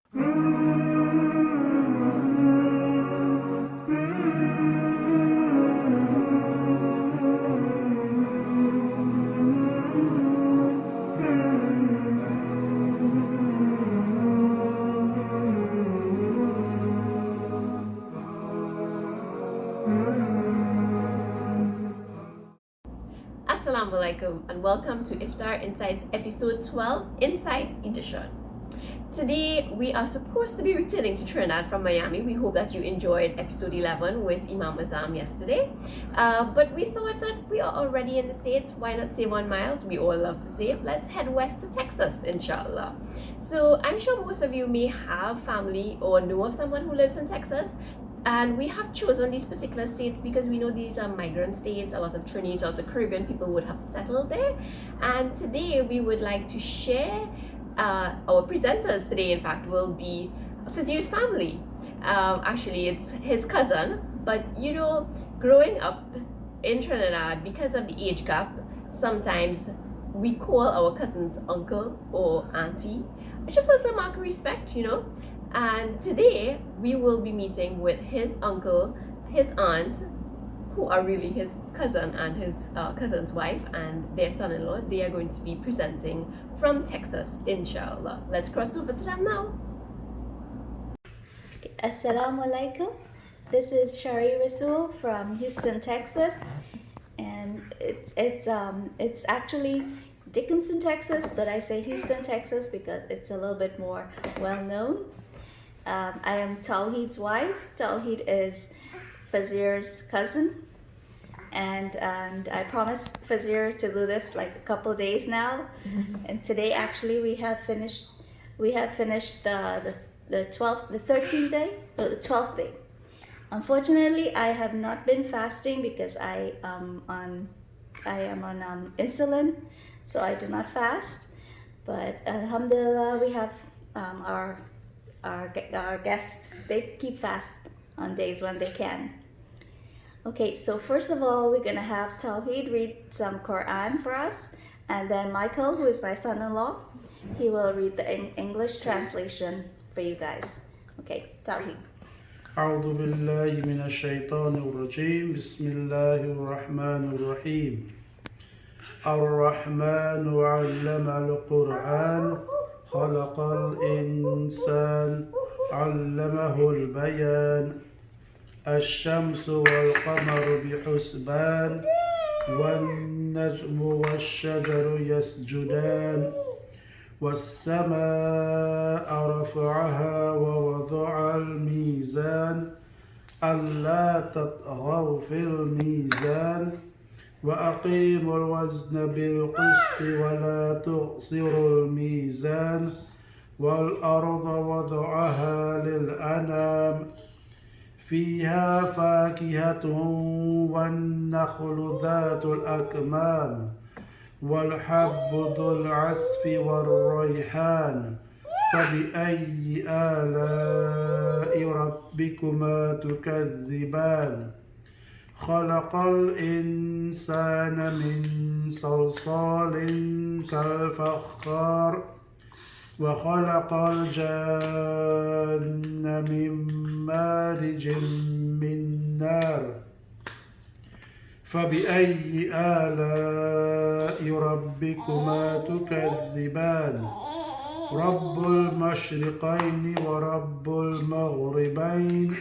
Assalamu alaikum and welcome to Iftar Insights episode 12 Inside Edition. Today we are supposed to be returning to Trinidad from Miami. We hope that you enjoyed episode 11 with Imam Azam yesterday. But we thought that we are already in the States, why not save 1 mile? We all love to save. Let's head west to Texas, Sha Allah. So I'm sure most of you may have family or know of someone who lives in Texas. And we have chosen these particular states because we know these are migrant states. A lot of Trinis of the Caribbean people would have settled there. And today we would like to share, our presenters today in fact will be Fuzz's family. Actually it's his cousin, but you know, growing up in Trinidad, because of the age gap, sometimes we call our cousins uncle or auntie, just as a mark of respect, you know. And today we will be meeting with his uncle, his aunt, who are really his cousin and his cousin's wife and their son-in-law. They are going to be presenting from Texas, inshallah. Let's cross over to them now. Assalamu alaikum. This is Shari Rassool from Houston, Texas, and it's actually Dickinson, Texas, but I say Houston, Texas because it's a little bit more well known. I am Tawheed's wife. Tawheed is Fuzz's cousin, and I promised Fuzz to do this like a couple of days now. And today actually we have finished the 13th day, or the 12th day. Unfortunately, I have not been fasting because I am on insulin, so I do not fast. But alhamdulillah, we have our guests, they keep fast on days when they can. Okay, so first of all, we're gonna have Tawheed read some Quran for us, and then Michael, who is my son-in-law, he will read the English translation for you guys. Okay, Tawheed. أعوذ بالله من الشيطان الرجيم بسم الله الرحمن الرحيم الرحمن علم القرآن خلق الإنسان علمه البيان الشمس والقمر بحسبان والنجم والشجر يسجدان والسماء رفعها ووضع الميزان ألا تطغوا في الميزان وأقيموا الوزن بالقسط ولا تخسروا الميزان والأرض وضعها للأنام فيها فاكهة والنخل ذات الأكمام والحب ذو العصف والريحان فبأي آلاء ربكما تكذبان خلق الإنسان من صلصال كالفخار وخلق الجان من مارج من نار فبأي آلاء ربكما تكذبان رب المشرقين ورب المغربين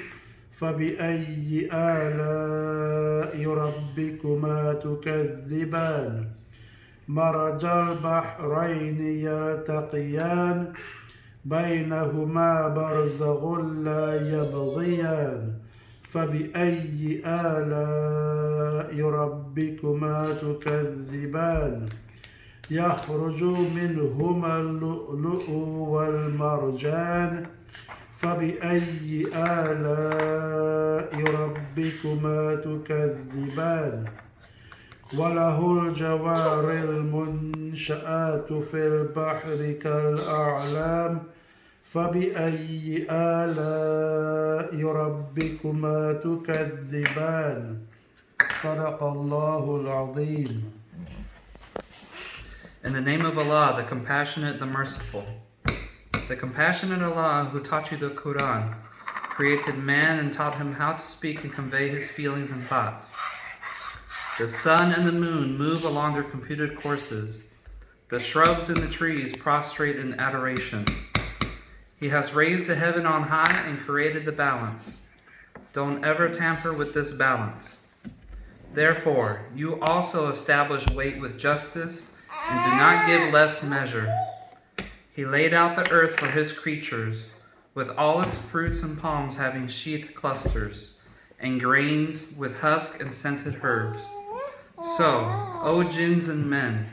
فبأي آلاء ربكما تكذبان مرج البحرين يلتقيان بينهما برزخ لا يبغيان فبأي آلاء ربكما تكذبان يخرج منهما اللؤلؤ والمرجان فبأي آلاء ربكما تكذبان وله الجوار المنشآت في البحر كالأعلام فبأي آلاء ربكما تكذبان صدق الله العظيم. In the name of Allah, the Compassionate, the Merciful. The compassionate Allah who taught you the Quran created man and taught him how to speak and convey his feelings and thoughts. The sun and the moon move along their computed courses. The shrubs and the trees prostrate in adoration. He has raised the heaven on high and created the balance. Don't ever tamper with this balance. Therefore, you also establish weight with justice and do not give less measure. He laid out the earth for his creatures, with all its fruits and palms having sheathed clusters, and grains with husk and scented herbs. So, O jinns and men,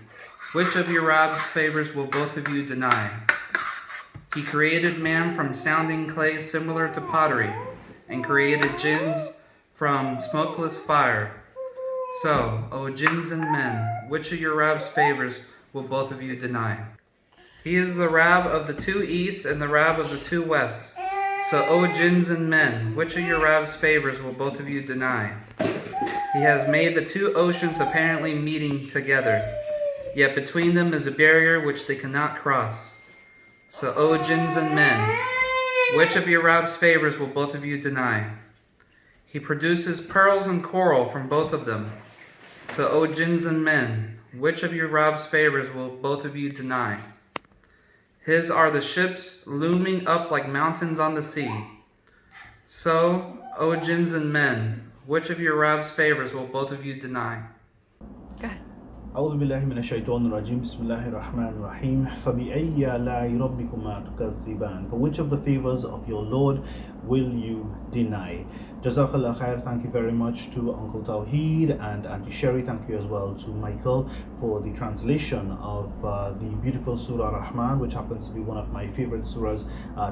which of your Rabb's favors will both of you deny? He created man from sounding clay similar to pottery, and created jinns from smokeless fire. So, O jinns and men, which of your Rabb's favors will both of you deny? He is the Rabb of the two easts and the Rabb of the two wests. So, O jinns and men, which of your Rabb's favors will both of you deny? He has made the two oceans apparently meeting together, yet between them is a barrier which they cannot cross. So, O jinns and men, which of your Rabb's favors will both of you deny? He produces pearls and coral from both of them. So, O jinns and men, which of your Rabb's favors will both of you deny? His are the ships looming up like mountains on the sea. So, O jinns and men, which of your Rabb's favors will both of you deny? Go ahead. أعوذ بالله من الشيطان الرجيم بسم الله الرحمن الرحيم فبأي آلاء ربكما تكذبان. For which of the favors of your Lord will you deny? Jazakallah khair. Thank you very much to Uncle Tawheed and Auntie Sherry. Thank you as well to Michael for the translation of the beautiful Surah Rahman, which happens to be one of my favorite surahs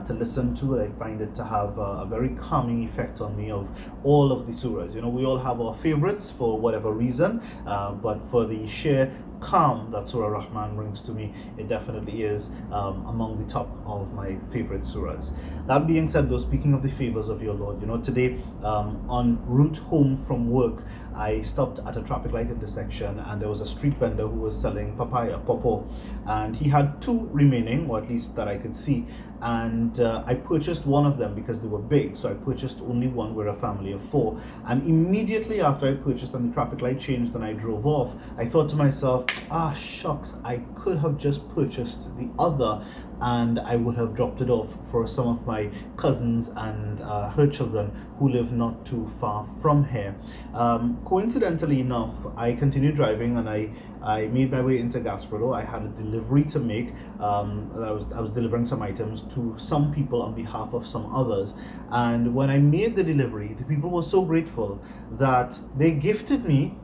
to listen to. I find it to have a very calming effect on me of all of the surahs. You know, we all have our favorites for whatever reason, but for the sheer calm that Surah Rahman brings to me, it definitely is among the top of my favorite surahs. That being said, though, speaking of the favors of your Lord, you know, today en route home from work, I stopped at a traffic light intersection and there was a street vendor who was selling papaya, popo, and he had two remaining, or at least that I could see, and I purchased one of them because they were big, so I purchased only one. We're a family of four, and immediately after I purchased and the traffic light changed and I drove off, I thought to myself, shucks, I could have just purchased the other and I would have dropped it off for some of my cousins and her children who live not too far from here. Coincidentally enough, I continued driving and I made my way into Gasparilla. I had a delivery to make. I was delivering some items to some people on behalf of some others, and when I made the delivery, the people were so grateful that they gifted me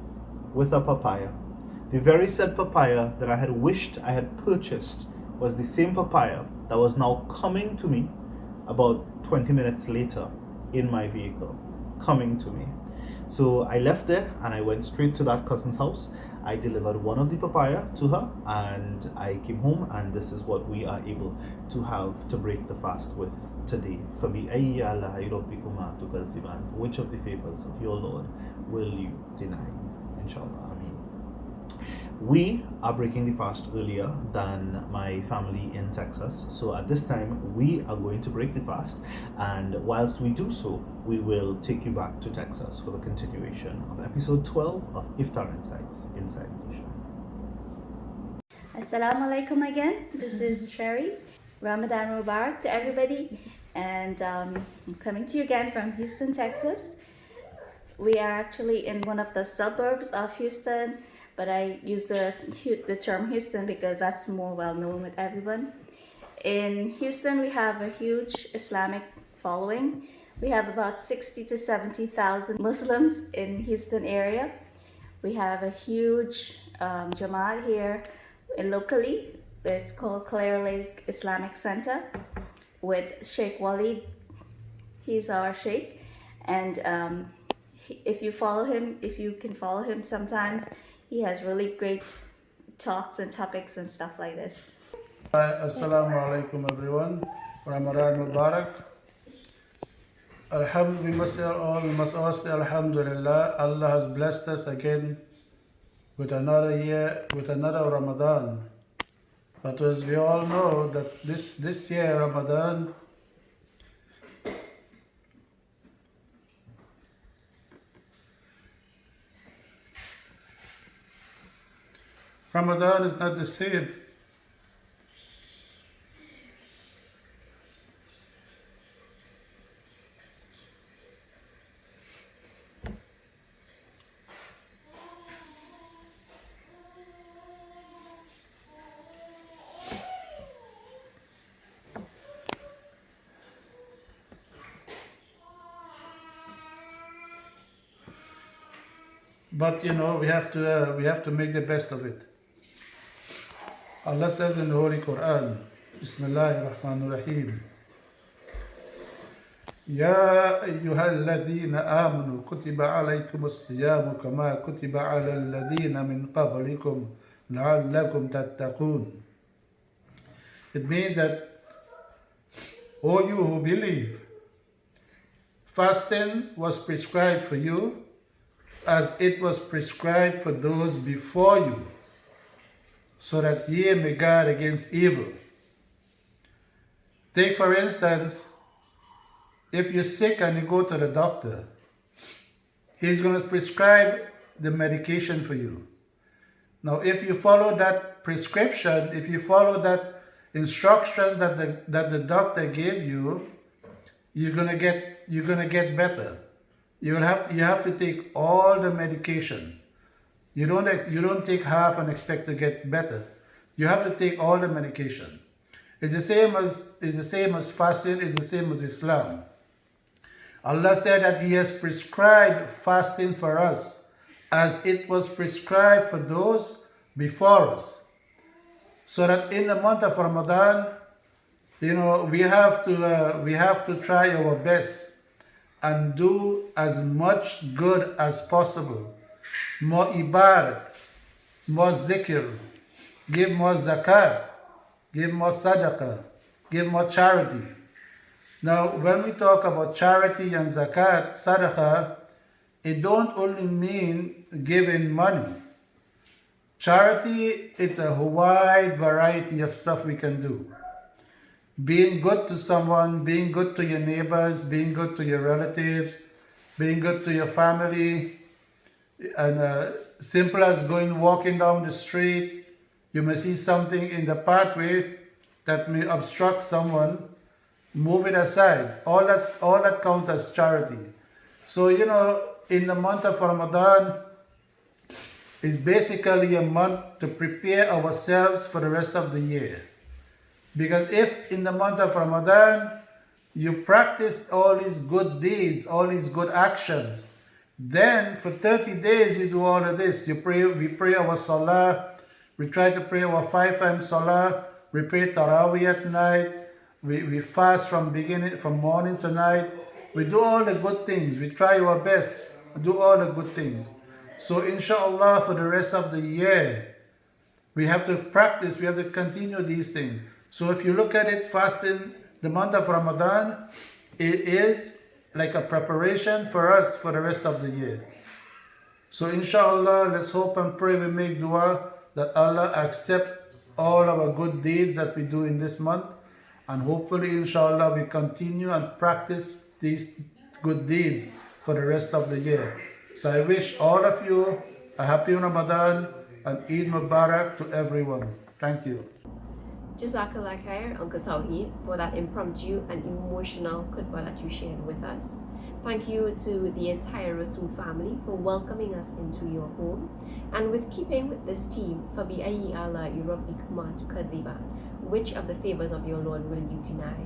with a papaya. The very said papaya that I had wished I had purchased was the same papaya that was now coming to me about 20 minutes later in my vehicle, coming to me. So I left there and I went straight to that cousin's house. I delivered one of the papaya to her and I came home, and this is what we are able to have to break the fast with today. فَبِأَيِّ آلَاءِ رَبِّكُمَا تُكَذِّبَانِ. For which of the favors of your Lord will you deny? Inshallah. We are breaking the fast earlier than my family in Texas, so at this time we are going to break the fast, and whilst we do so, we will take you back to Texas for the continuation of episode 12 of Iftar Insights Inside Edition. Assalamu alaikum again. This is Sherry. Ramadan Mubarak to everybody, and I'm coming to you again from Houston, Texas. We are actually in one of the suburbs of Houston, but I use the term Houston because that's more well known with everyone. In Houston, we have a huge Islamic following. We have about 60 to 70,000 Muslims in Houston area. We have a huge Jamaat here locally. It's called Clear Lake Islamic Center with Sheikh Walid. He's our sheikh, and if you can follow him sometimes, he has really great talks and topics and stuff like this. Assalamu alaikum everyone. Ramadan Mubarak. We must all say Alhamdulillah. Allah has blessed us again with another year, with another Ramadan. But as we all know that this year Ramadan is not the same. But we have to make the best of it. Allah says in the Holy Quran, Bismillahir Rahmanir Rahim, Ya ayyuhal ladhina amanu kutiba alaykum as-siyamu kama kutiba ala alladhina min qablikum la'allakum tattaqun. It means that, O you who believe, fasting was prescribed for you as it was prescribed for those before you, so that ye may guard against evil. Take for instance, if you're sick and you go to the doctor, he's going to prescribe the medication for you. Now, if you follow that prescription, if you follow that instructions that the doctor gave you, you're gonna get better. You have to take all the medication. You don't take half and expect to get better. You have to take all the medication. It's the same as fasting. It's the same as Islam. Allah said that He has prescribed fasting for us as it was prescribed for those before us. So that in the month of Ramadan, we have to try our best and do as much good as possible. More ibadat, more zikr, give more zakat, give more sadaqah, give more charity. Now, when we talk about charity and zakat, sadaqah, it don't only mean giving money. Charity, it's a wide variety of stuff we can do. Being good to someone, being good to your neighbors, being good to your relatives, being good to your family, and simple as walking down the street, you may see something in the pathway that may obstruct someone, move it aside. All that counts as charity. So, in the month of Ramadan, it's basically a month to prepare ourselves for the rest of the year. Because if in the month of Ramadan, you practice all these good deeds, all these good actions, then for 30 days you do all of this. We pray our salah, we try to pray our 5 times salah, we pray tarawih at night, we fast from morning to night, we do all the good things, we try our best, we do all the good things. So inshallah for the rest of the year, we have to practice, we have to continue these things. So if you look at it, fasting, the month of Ramadan, it is like a preparation for us for the rest of the year. So inshallah, let's hope and pray, we make dua that Allah accept all our good deeds that we do in this month. And hopefully, inshallah, we continue and practice these good deeds for the rest of the year. So I wish all of you a happy Ramadan and Eid Mubarak to everyone. Thank you. Jazakallah khair, Uncle Tawheed, for that impromptu and emotional khutbah that you shared with us. Thank you to the entire Rassool family for welcoming us into your home, and with keeping with this theme, فَبِأَيِّ آلَاءِ رَبِّكُمَا تُكَذِّبَانِ, which of the favors of your Lord will you deny?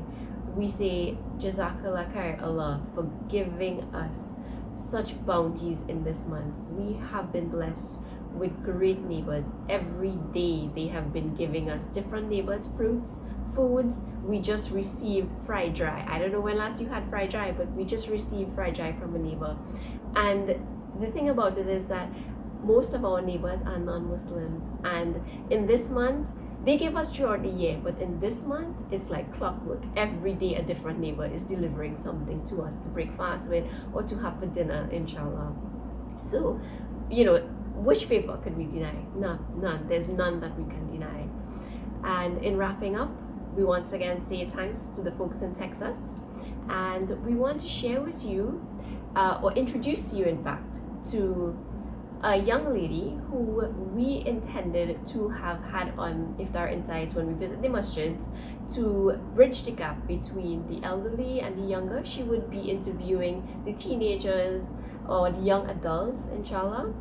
We say Jazakallah khair, Allah, for giving us such bounties in this month. We have been blessed with great neighbors. Every day they have been giving us different neighbors, fruits, foods. We just received fried dry. I don't know when last you had fried dry, but we just received fried dry from a neighbor. And the thing about it is that most of our neighbors are non-Muslims, and in this month they give us throughout the year, but in this month it's like clockwork. Every day a different neighbor is delivering something to us to break fast with or to have for dinner, inshallah. So, which favor could we deny? None. There's none that we can deny. And in wrapping up, we once again say thanks to the folks in Texas, and we want to share with you, or introduce you in fact, to a young lady who we intended to have had on Iftar Insights when we visit the Masjids to bridge the gap between the elderly and the younger. She would be interviewing the teenagers or the young adults, inshallah.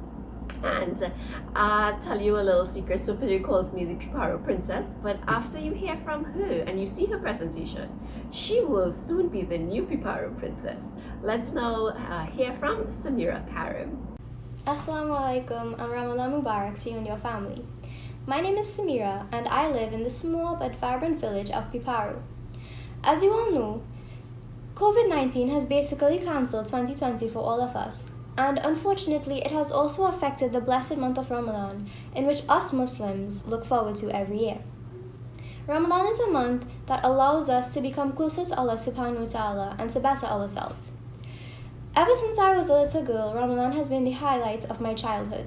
And I'll tell you a little secret. So Fuzz calls me the Piparo princess, but after you hear from her and you see her presentation, she will soon be the new Piparo princess. Let's now hear from Samira Karim. Assalamu alaikum and Ramadan Mubarak to you and your family. My name is Samira and I live in the small but vibrant village of Piparo. As you all know, COVID-19 has basically cancelled 2020 for all of us, and unfortunately it has also affected the blessed month of Ramadan, in which us Muslims look forward to every year. Ramadan is a month that allows us to become closer to Allah subhanahu wa ta'ala and to better ourselves. Ever since I was a little girl, Ramadan has been the highlight of my childhood.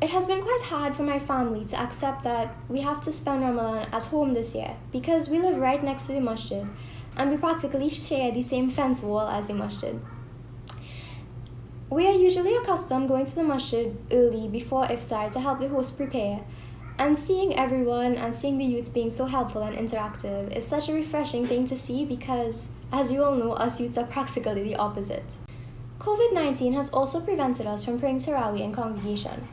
It has been quite hard for my family to accept that we have to spend Ramadan at home this year because we live right next to the masjid and we practically share the same fence wall as the masjid. We are usually accustomed going to the masjid early before iftar to help the host prepare, and seeing everyone and seeing the youths being so helpful and interactive is such a refreshing thing to see because, as you all know, us youths are practically the opposite. COVID-19 has also prevented us from praying Tarawih in congregation.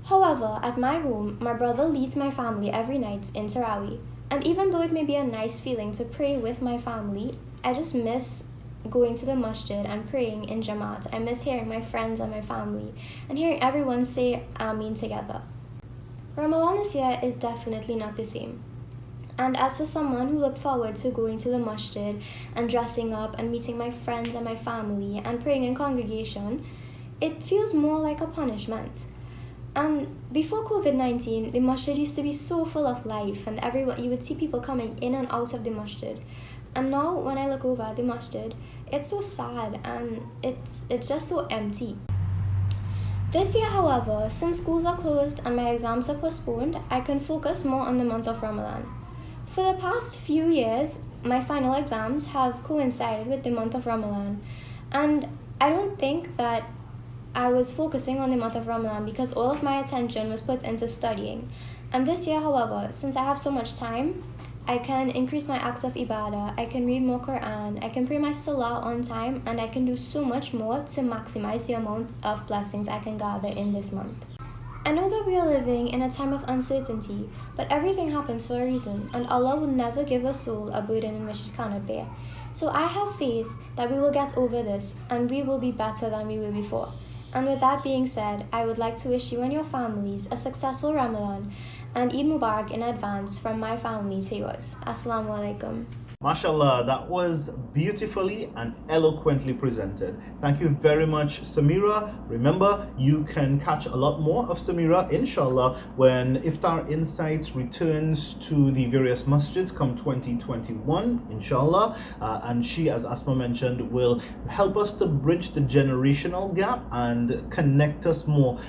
However, at my home, my brother leads my family every night in Tarawih, and even though it may be a nice feeling to pray with my family, I just miss going to the masjid and praying in Jamaat. I miss hearing my friends and my family and hearing everyone say Ameen together. Ramadan this year is definitely not the same. And as for someone who looked forward to going to the masjid and dressing up and meeting my friends and my family and praying in congregation, it feels more like a punishment. And before COVID-19, the masjid used to be so full of life and you would see people coming in and out of the masjid. And now when I look over at the masjid, it's so sad and it's just so empty. This year, however, since schools are closed and my exams are postponed, I can focus more on the month of Ramadan. For the past few years, my final exams have coincided with the month of Ramadan, and I don't think that I was focusing on the month of Ramadan because all of my attention was put into studying. And this year, however, since I have so much time, I can increase my acts of ibadah, I can read more Quran, I can pray my salah on time, and I can do so much more to maximize the amount of blessings I can gather in this month. I know that we are living in a time of uncertainty, but everything happens for a reason, and Allah will never give a soul a burden in which it cannot bear. So I have faith that we will get over this, and we will be better than we were before. And with that being said, I would like to wish you and your families a successful Ramadan and Eid Mubarak in advance from my family to yours. Assalamu alaikum. MashaAllah, that was beautifully and eloquently presented. Thank you very much, Samira. Remember, you can catch a lot more of Samira, inshallah, when Iftar Insights returns to the various masjids come 2021, inshallah. And she, as Asma mentioned, will help us to bridge the generational gap and connect us more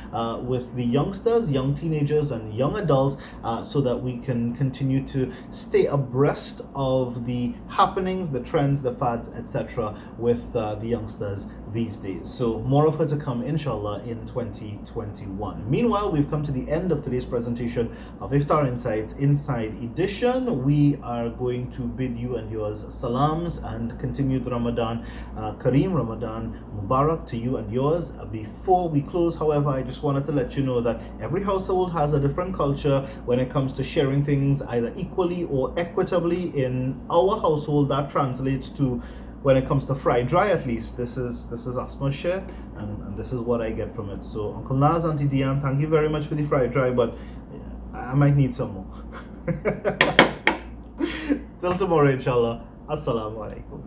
with the youngsters, young teenagers, and young adults so that we can continue to stay abreast of the happenings, the trends, the fads, etc. with the youngsters these days. So more of her to come, inshallah, in 2021. Meanwhile, we've come to the end of today's presentation of Iftar Insights Inside Edition. We are going to bid you and yours salams and continued Ramadan Kareem, Ramadan Mubarak to you and yours. Before we close, however, I just wanted to let you know that every household has a different culture when it comes to sharing things either equally or equitably. In our household, that translates to, when it comes to fried dry, at least, this is Asma's share, and this is what I get from it. So Uncle Naz, Auntie Diane, thank you very much for the fried dry, but I might need some more. Till tomorrow, inshallah. Assalamu alaikum.